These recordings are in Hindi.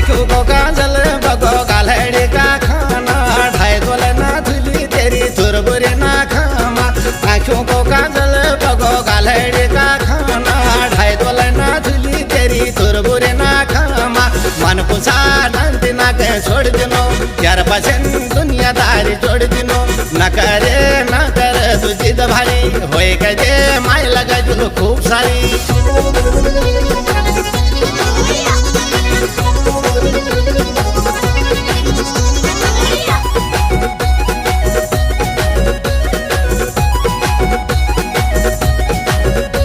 आँखों को काजल बगो गालड़ी का खाना ढाई तोले ना धुली तेरी तुरबुरी ना खामा आँखों को काजल बगो गालड़ी का खाना ढाई तोले ना धुली तेरी तुरबुरी ना खामा मन पुसा डांती ना के छोड़ दिनो यार पसंद दुनियादारी छोड़ दिनो न करे तू जिद भारी होए कजे माय लगा जुलो खूब सारी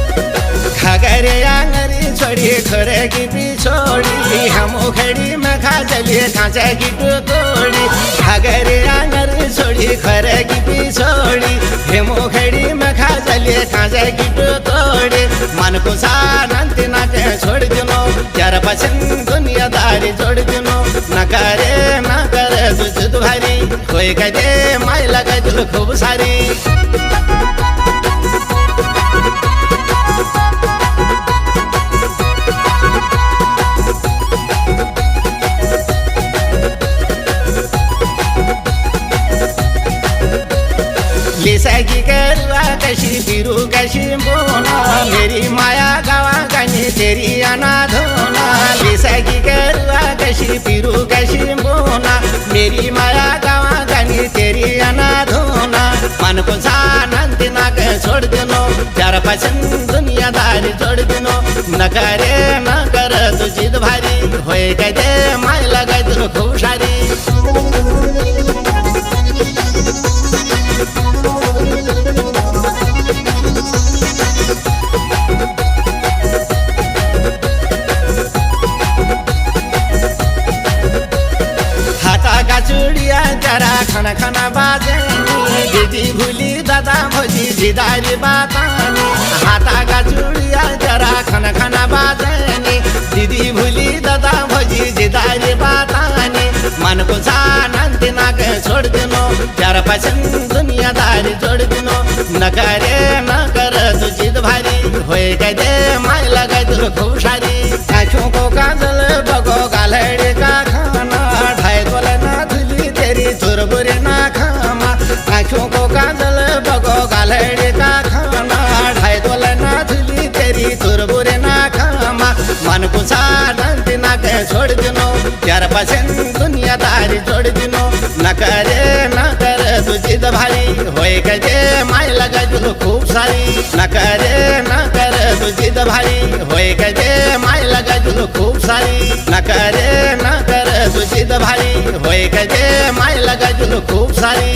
घरे आंगरी छोड़ी खरे की पिछोड़ी हम खड़ी में खा चलिए खांचा की तोड़ी घरे आंगरी छोड़ी खरे की पिछोड़ी हम खड़ी में खा चलिए खांचा की तोड़ी मन को सानंती ना के छोड़ दिनो यार पसंद दुनियादारी छोड़ दिनो न करे तुझ तुम्हारी कोई कहे माय लगा दिल खूब सारी लिसा की करवा कशी फिरू कशी बोना मेरी माया गावा गानी तेरी अनाधोना लिसा की करवा कशी फिरू कशी बोना मेरी माया गावा गानी तेरी अनाधोना मन को सानंती ना के छोड़ दिनो यार पसंद दुनियादारी छोड़ दिनो न करे तू जिद भारी होए कहे माय लगा दिनो खूब सारी चूड़िया जरा खाना खाना बाजेनी दीदी भूली दादा भोजी जिदारी बातानी हाथा का चूड़िया जरा खाना खाना बाजेनी दीदी भूली दादा भोजी जिदारी बातानी मन को सानंती ना के छोड़ दिनो यार पसंद दुनियादारी छोड़ दिनो न करे तू जिद भारी होए कहे माय लगा दिल खूब सारी आँखों को काजल बगो गालड़ी का खाना ढाई तोले ना धुली तेरी तुरबुरी ना खामा आँखों को काजल बगो गालड़ी का खाना ढाई तोले ना धुली तेरी तुरबुरी ना खामा मन को सानंती ना के छोड़ दिनो यार पसंद दुनियादारी छोड़ दिनो न करे तू जिद भारी होए कहे माय लगा दिल खूब सारी न करे तू जिद भारी होए कहे माय लगा दिल खूब सारी न करे तू जिद भारी होए कहे माय लगा दिल खूब सारी।